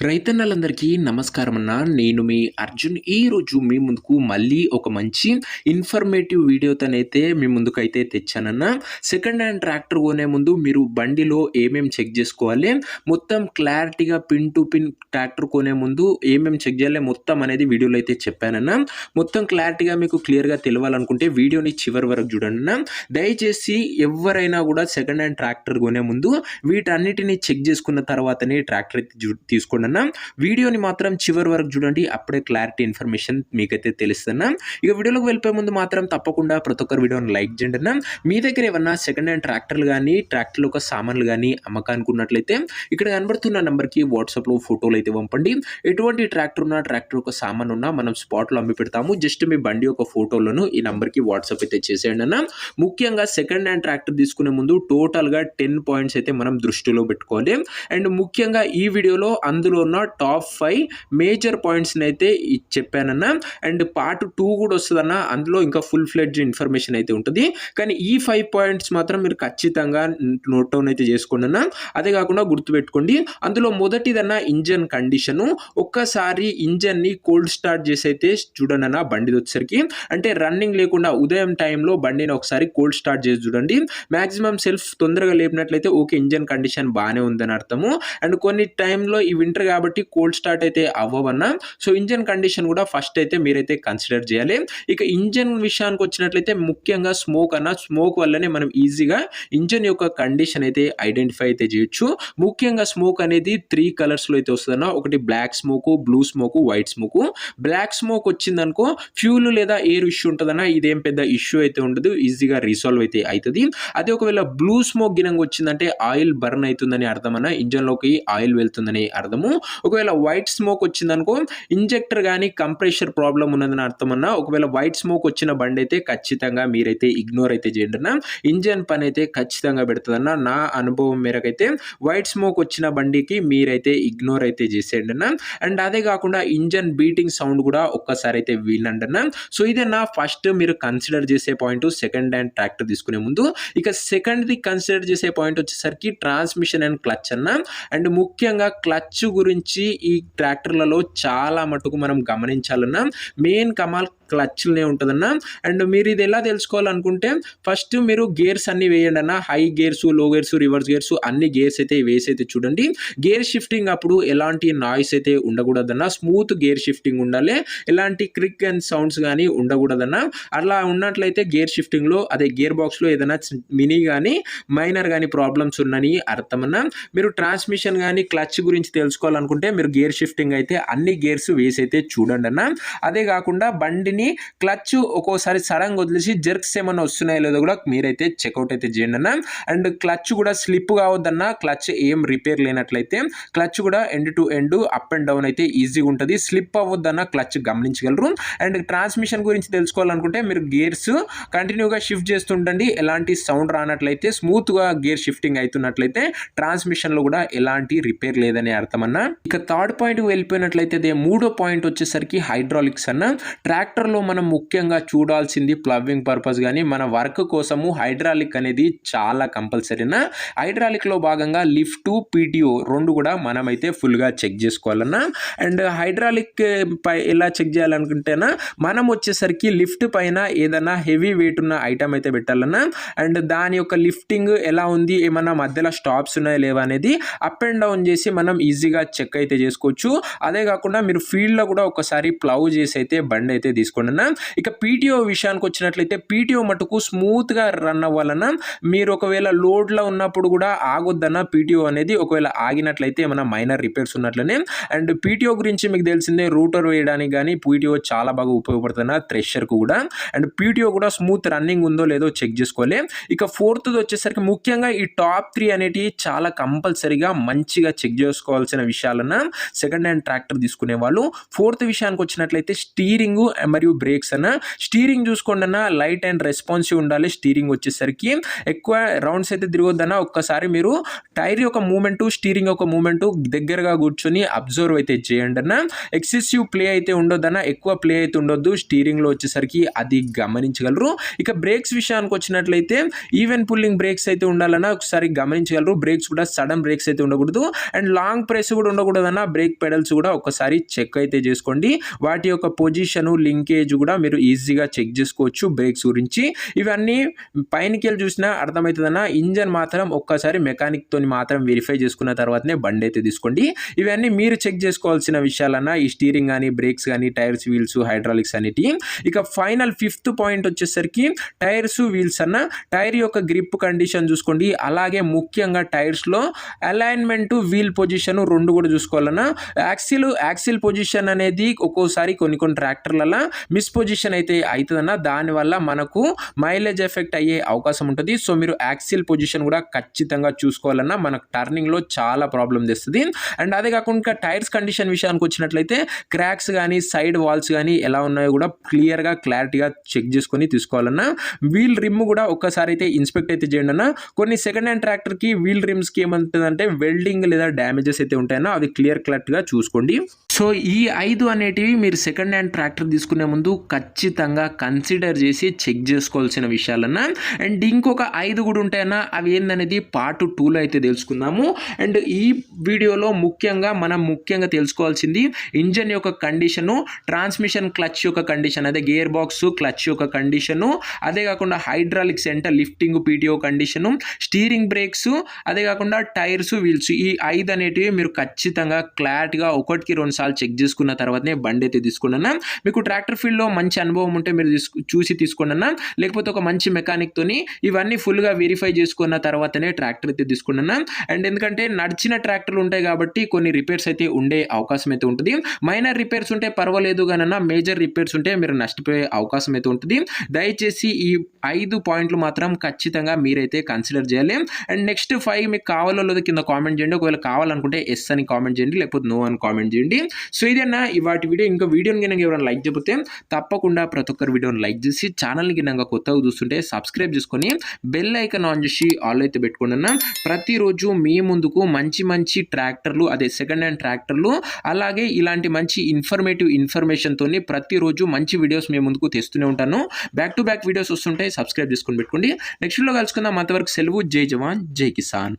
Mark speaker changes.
Speaker 1: రైతన్నలందరికీ నమస్కారం అన్న. నేను మీ అర్జున్. ఈరోజు మీ ముందుకు మళ్ళీ ఒక మంచి ఇన్ఫర్మేటివ్ వీడియోతోనైతే మీ ముందుకైతే తెచ్చానన్న. సెకండ్ హ్యాండ్ ట్రాక్టర్ కొనే ముందు మీరు బండిలో ఏమేమి చెక్ చేసుకోవాలి, మొత్తం క్లారిటీగా పిన్ టు పిన్ ట్రాక్టర్ కొనే ముందు ఏమేమి చెక్ చేయాలి మొత్తం అనేది వీడియోలో అయితే చెప్పానన్న. మొత్తం క్లారిటీగా మీకు క్లియర్గా తెలియాలనుకుంటే వీడియోని చివరి వరకు చూడండి అన్న. దయచేసి ఎవరైనా కూడా సెకండ్ హ్యాండ్ ట్రాక్టర్ కొనే ముందు వీటన్నిటిని చెక్ చేసుకున్న తర్వాతనే ట్రాక్టర్ తీసుకోండి అన్న. వీడియోని మాత్రం చివరి వరకు చూడండి, అప్పుడే క్లారిటీ ఇన్ఫర్మేషన్ మీకైతే తెలుస్తున్నా. ఇక వీడియోలోకి వెళ్ళిపోయే ముందు మాత్రం తప్పకుండా ప్రతి ఒక్కరు వీడియోని లైక్ చేయండి అన్న. మీ దగ్గర ఏమన్నా సెకండ్ హ్యాండ్ ట్రాక్టర్లు కానీ ట్రాక్టర్లు ఒక సామాన్లు కానీ అమ్మకానికి ఉన్నట్లయితే ఇక్కడ కనబడుతున్న నెంబర్కి వాట్సాప్లో ఫోటోలు అయితే పంపండి. ఎటువంటి ట్రాక్టర్ ఉన్నా ట్రాక్టర్ ఒక సామాన్ ఉన్నా మనం స్పాట్లో అమ్మి పెడతాము. జస్ట్ మీ బండి ఒక ఫోటోలను ఈ నెంబర్కి వాట్సాప్ అయితే చేసేయండి అన్న. ముఖ్యంగా సెకండ్ హ్యాండ్ ట్రాక్టర్ తీసుకునే ముందు టోటల్గా 10 పాయింట్స్ అయితే మనం దృష్టిలో పెట్టుకోవాలి. అండ్ ముఖ్యంగా ఈ వీడియోలో అందులో ఉన్న టాప్ 5 మేజర్ పాయింట్స్ని అయితే చెప్పానన్నా. అండ్ పార్ట్ 2 కూడా వస్తుందన్న, అందులో ఇంకా ఫుల్ ఫ్లెడ్జ్ ఇన్ఫర్మేషన్ అయితే ఉంటుంది. కానీ ఈ 5 పాయింట్స్ మాత్రం మీరు ఖచ్చితంగా నోట్ డౌన్ అయితే చేసుకోండి అన్న. అదే కాకుండా గుర్తుపెట్టుకోండి, అందులో మొదటిదన్న ఇంజన్ కండిషను. ఒక్కసారి ఇంజన్ని కోల్డ్ స్టార్ట్ చేసి అయితే చూడండి అన్న. బండిది వచ్చేసరికి అంటే రన్నింగ్ లేకుండా ఉదయం టైంలో బండిని ఒకసారి కోల్డ్ స్టార్ట్ చేసి చూడండి. మ్యాక్సిమం సెల్ఫ్ తొందరగా లేపినట్లయితే ఓకే, ఇంజన్ కండిషన్ బాగానే ఉందని అర్థము. అండ్ కొన్ని టైంలో ఈ వింటర్ కాబట్టి కోల్డ్ స్టార్ట్ అయితే అవ్వవన్నా. సో ఇంజన్ కండిషన్ కూడా ఫస్ట్ అయితే మీరైతే కన్సిడర్ చేయాలి. ఇక ఇంజన్ విషయానికి వచ్చినట్లయితే ముఖ్యంగా స్మోక్ అన్న. స్మోక్ వల్లనే మనం ఈజీగా ఇంజన్ యొక్క కండిషన్ అయితే ఐడెంటిఫై అయితే చేయొచ్చు. ముఖ్యంగా స్మోక్ అనేది 3 కలర్స్లో అయితే వస్తుందన్న. ఒకటి black smoke, blue smoke, white smoke. Black smoke వచ్చిందనుకో ఫ్యూల్ లేదా ఎయిర్ ఇష్యూ ఉంటుందన్న. ఇదేం పెద్ద ఇష్యూ అయితే ఉండదు, ఈజీగా రీసాల్వ్ అయితే అవుతుంది. అదే ఒకవేళ బ్లూ స్మోక్ గినంగా వచ్చిందంటే ఆయిల్ బర్న్ అవుతుందని అర్థం అన్న, ఇంజన్లోకి ఆయిల్ వెళ్తుందని అర్థము. ఒకవేళ వైట్ స్మోక్ వచ్చిందనుకో ఇంజెక్టర్ కానీ కంప్రెషర్ ప్రాబ్లం ఉన్నదని అర్థం అన్న. ఒకవేళ వైట్ స్మోక్ వచ్చిన బండి అయితే ఖచ్చితంగా మీరైతే ఇగ్నోర్ అయితే చేయండి అన్న. ఇంజన్ పని అయితే ఖచ్చితంగా పెడుతుందన్న. నా అనుభవం మేరకైతే వైట్ స్మోక్ వచ్చిన బండికి మీరైతే ఇగ్నోర్ అయితే చేసేయండి అన్న. అండ్ అదే కాకుండా ఇంజన్ బీటింగ్ సౌండ్ కూడా ఒక్కసారి అయితే వినండి అన్న. సో ఇదన్నా ఫస్ట్ మీరు కన్సిడర్ చేసే పాయింట్ సెకండ్ హ్యాండ్ ట్రాక్టర్ తీసుకునే ముందు. ఇక సెకండ్ది కన్సిడర్ చేసే పాయింట్ వచ్చేసరికి ట్రాన్స్మిషన్ అండ్ క్లచ్ అన్న. అండ్ ముఖ్యంగా క్లచ్ గురించి ఈ ట్రాక్టర్లలో చాలా మటుకు మనం గమనించాలన్నా. మెయిన్ కమాల్ క్లచ్లనే ఉంటుందన్న. అండ్ మీరు ఇది ఎలా తెలుసుకోవాలనుకుంటే ఫస్ట్ మీరు గేర్స్ అన్ని వేయండి అన్న. హై గేర్స్, లో గేర్స్, రివర్స్ గేర్స్ అన్ని గేర్స్ అయితే వేసి అయితే చూడండి. గేర్ షిఫ్టింగ్ అప్పుడు ఎలాంటి నాయిస్ అయితే ఉండకూడదన్న. స్మూత్ గేర్ షిఫ్టింగ్ ఉండాలి. ఎలాంటి క్రిక్ అండ్ సౌండ్స్ కానీ ఉండకూడదన్న. అలా ఉన్నట్లయితే గేర్ షిఫ్టింగ్లో అదే గేర్ బాక్స్లో ఏదైనా మినీ కానీ మైనర్ కానీ ప్రాబ్లమ్స్ ఉన్నాయని అర్థమన్నా. మీరు ట్రాన్స్మిషన్ కానీ క్లచ్ గురించి తెలుసుకోవాలనుకుంటే మీరు గేర్ షిఫ్టింగ్ అయితే అన్ని గేర్స్ వేసి అయితే చూడండి అన్న. అదే కాకుండా బండిని క్లచ్ ఒక్కోసారి సడన్గా వదిలేసి జర్క్స్ ఏమన్నా వస్తున్నాయో లేదో కూడా మీరైతే చెక్అవుట్ అయితే చేయండి అన్న. అండ్ క్లచ్ కూడా స్లిప్ కావద్దన్న. క్లచ్ ఏం రిపేర్ లేనట్లయితే క్లచ్ కూడా end to end up and down అయితే ఈజీగా ఉంటుంది. స్లిప్ అవ్వద్దన్న, క్లచ్ గమనించగలరు. అండ్ ట్రాన్స్మిషన్ గురించి తెలుసుకోవాలనుకుంటే మీరు గేర్స్ కంటిన్యూగా షిఫ్ట్ చేస్తుండండి. ఎలాంటి సౌండ్ రానట్లయితే స్మూత్గా గేర్ షిఫ్టింగ్ అవుతున్నట్లయితే ట్రాన్స్మిషన్లో కూడా ఎలాంటి రిపేర్ లేదని అర్థం అన్న. ఇక థర్డ్ పాయింట్ వెళ్ళిపోయినట్లయితే అదే మూడో పాయింట్ వచ్చేసరికి హైడ్రాలిక్స్ అన్న. ట్రాక్టర్లో మనం ముఖ్యంగా చూడాల్సింది ప్లవింగ్ పర్పస్ కానీ మన వర్క్ కోసము హైడ్రాలిక్ అనేది చాలా కంపల్సరీనా. హైడ్రాలిక్లో భాగంగా లిఫ్ట్, పీటీఓ రెండు కూడా మనమైతే ఫుల్గా చెక్ చేసుకోవాలన్నా. అండ్ హైడ్రాలిక్ పై ఎలా చెక్ చేయాలనుకుంటేనా మనం వచ్చేసరికి లిఫ్ట్ పైన ఏదైనా హెవీ వెయిట్ ఉన్న ఐటమ్ అయితే పెట్టాలన్నా. అండ్ దాని యొక్క లిఫ్టింగ్ ఎలా ఉంది, ఏమన్నా మధ్యలో స్టాప్స్ ఉన్నాయా లేవా అనేది అప్ అండ్ డౌన్ చేసి మనం ఈజీగా చెక్ అయితే చేసుకోవచ్చు. అదే కాకుండా మీరు ఫీల్డ్లో కూడా ఒకసారి ప్లౌ చేసి అయితే బండి అయితే తీసుకోండి అన్న. ఇక పీటీఓ విషయానికి వచ్చినట్లయితే పీటీఓ మటుకు స్మూత్గా రన్ అవ్వాలన్నా. మీరు ఒకవేళ లోడ్లో ఉన్నప్పుడు కూడా ఆగొద్దన్న పీటీఓ అనేది. ఒకవేళ ఆగినట్లయితే ఏమైనా మైనర్ రిపేర్స్ ఉన్నట్లనే. అండ్ పీటీఓ గురించి మీకు తెలిసిందే, రూటర్ వేయడానికి కానీ పీటీఓ చాలా బాగా ఉపయోగపడుతుంది థ్రెషర్కు కూడా. అండ్ పీటీఓ కూడా స్మూత్ రన్నింగ్ ఉందో లేదో చెక్ చేసుకోవాలి. ఇక ఫోర్త్ది వచ్చేసరికి ముఖ్యంగా ఈ టాప్ 3 అనేటివి చాలా కంపల్సరీగా మంచిగా చెక్ చేసుకోవాల్సిన విషయాలన్నా సెకండ్ హ్యాండ్ ట్రాక్టర్ తీసుకునే వాళ్ళు. ఫోర్త్ విషయానికి వచ్చినట్లయితే స్టీరింగ్ మరి మరియు బ్రేక్స్ అన్న. స్టీరింగ్ చూసుకోండి అన్న, లైట్ అండ్ రెస్పాన్సివ్ ఉండాలి. స్టీరింగ్ వచ్చేసరికి ఎక్కువ రౌండ్స్ అయితే తిరగొద్దన్న. ఒక్కసారి మీరు టైర్ యొక్క మూమెంటు, స్టీరింగ్ యొక్క మూమెంటు దగ్గరగా కూర్చొని అబ్జర్వ్ అయితే చేయండి అన్న. ఎక్సెసివ్ ప్లే అయితే ఉండొద్దన్న, ఎక్కువ ప్లే అయితే ఉండొద్దు స్టీరింగ్లో వచ్చేసరికి, అది గమనించగలరు. ఇక బ్రేక్స్ విషయానికి వచ్చినట్లయితే ఈవెన్ పుల్లింగ్ బ్రేక్స్ అయితే ఉండాలన్నా ఒకసారి గమనించగలరు. బ్రేక్స్ కూడా సడన్ బ్రేక్స్ అయితే ఉండకూడదు అండ్ లాంగ్ ప్రెస్ కూడా ఉండకూడదన్న. బ్రేక్ పెడల్స్ కూడా ఒకసారి చెక్ అయితే చేసుకోండి. వాటి యొక్క పొజిషను, లింకేజ్ కూడా మీరు ఈజీగా చెక్ చేసుకోవచ్చు బ్రేక్స్ గురించి. ఇవన్నీ పైనకి వెళ్ళి చూసినా అర్థమవుతుందన్న. ఇంజన్ మాత్రం ఒక్కసారి మెకానిక్ తోని మాత్రం వెరిఫై చేసుకున్న తర్వాతనే బండి అయితే తీసుకోండి. ఇవన్నీ మీరు చెక్ చేసుకోవాల్సిన విషయాలన్న. ఈ స్టీరింగ్ కానీ, బ్రేక్స్ కానీ, టైర్స్, వీల్స్, హైడ్రాలిక్స్ అనేటి. ఇక ఫైనల్ 5th పాయింట్ వచ్చేసరికి టైర్స్, వీల్స్ అన్న. టైర్ యొక్క గ్రిప్ కండిషన్ చూసుకోండి. అలాగే ముఖ్యంగా టైర్స్లో అలైన్మెంట్, వీల్ పొజిషన్ రెండు కూడా చూసుకోవాలన్నా. యాక్సిల్ పొజిషన్ అనేది ఒక్కోసారి కొన్ని ట్రాక్టర్లలో మిస్ పొజిషన్ అయితే అవుతుందన్న. దానివల్ల మనకు మైలేజ్ ఎఫెక్ట్ అయ్యే అవకాశం ఉంటుంది. సో మీరు యాక్సిల్ పొజిషన్ కూడా ఖచ్చితంగా చూసుకోవాలన్నా. మనకు టర్నింగ్లో చాలా ప్రాబ్లం తెస్తుంది. అండ్ అదే కాకుండా టైర్స్ కండిషన్ విషయానికి వచ్చినట్లయితే క్రాక్స్ కానీ, సైడ్ వాల్స్ కానీ ఎలా ఉన్నాయో కూడా క్లారిటీగా చెక్ చేసుకొని తీసుకోవాలన్నా. వీల్ రిమ్ కూడా ఒక్కసారి అయితే ఇన్స్పెక్ట్ అయితే చేయండి అన్న. కొన్ని సెకండ్ హ్యాండ్ ట్రాక్టర్కి వీల్ రిమ్స్కి ఏమంటుందంటే వెల్డింగ్ లేదా డ్యామేజెస్ అయితే ఉంటాయన్నా, అవి కట్గా చూసుకోండి. సో ఈ 5 అనేటివి మీరు సెకండ్ హ్యాండ్ ట్రాక్టర్ తీసుకునే ముందు ఖచ్చితంగా కన్సిడర్ చేసి చెక్ చేసుకోవాల్సిన విషయాలన్నా. అండ్ ఇంకొక 5 కూడా ఉంటాయన్నా, అవి ఏందనేది పార్ట్ 2లో అయితే తెలుసుకుందాము. అండ్ ఈ వీడియోలో మనం ముఖ్యంగా తెలుసుకోవాల్సింది ఇంజన్ యొక్క కండిషను, ట్రాన్స్మిషన్ క్లచ్ యొక్క కండిషన్, అదే గేర్ బాక్స్ క్లచ్ యొక్క కండిషను, అదే కాకుండా హైడ్రాలిక్స్ అంటే lifting PTO condition, steering brakes, అదే కాకుండా టైర్స్, వీల్స్, ఈ 5 అనేటివి మీరు ఖచ్చితంగా క్లారిటీగా 1-2 సార్లు చెక్ చేసుకున్న తర్వాతనే బండి అయితే తీసుకున్నా. మీకు ట్రాక్టర్ ఫీల్డ్లో మంచి అనుభవం ఉంటే మీరు చూసి తీసుకున్నా, లేకపోతే ఒక మంచి మెకానిక్ తోని ఇవన్నీ ఫుల్గా వెరిఫై చేసుకున్న తర్వాతనే ట్రాక్టర్ అయితే తీసుకున్నా. అండ్ ఎందుకంటే నడిచిన ట్రాక్టర్లు ఉంటాయి కాబట్టి కొన్ని రిపేర్స్ అయితే ఉండే అవకాశం అయితే ఉంటుంది. మైనర్ రిపేర్స్ ఉంటే పర్వాలేదు కానీ మేజర్ రిపేర్స్ ఉంటే మీరు నష్టపోయే అవకాశం అయితే ఉంటుంది. దయచేసి ఈ 5 పాయింట్లు మాత్రం ఖచ్చితంగా మీరైతే కన్సిడర్ చేయాలి. అండ్ నెక్స్ట్ 5 మీకు కావాలో లేదో కింద కామెంట్ చేయండి. ఒకవేళ కావాలనుకుంటే ఎస్ అని కామెంట్ చేయండి, లేకపోతే నో అని కామెంట్ చేయండి. సో ఇదన్నా ఇవాటి వీడియో. ఇంకా వీడియోని కనుక ఎవరైనా లైక్ చేయకపోతే తప్పకుండా ప్రతి ఒక్కరు వీడియోని లైక్ చేసి ఛానల్ని కనుక కొత్తగా చూస్తుంటే సబ్స్క్రైబ్ చేసుకొని బెల్ ఐకాన్ ఆన్ చేసి ఆల్ అయితే పెట్టుకోండి అన్న. ప్రతిరోజు మీ ముందుకు మంచి ట్రాక్టర్లు, అదే సెకండ్ హ్యాండ్ ట్రాక్టర్లు, అలాగే ఇలాంటి మంచి ఇన్ఫర్మేషన్తో ప్రతిరోజు మంచి వీడియోస్ మీ ముందుకు తెస్తూనే ఉంటాను. బ్యాక్ టు బ్యాక్ వీడియోస్ వస్తుంటే సబ్స్క్రైబ్ చేసుకొని పెట్టుకోండి. నెక్స్ట్ వీడియోలో కలుసుకుందాం. అంతవరకు సెలవు. జై జవాన్, జై కిసాన్.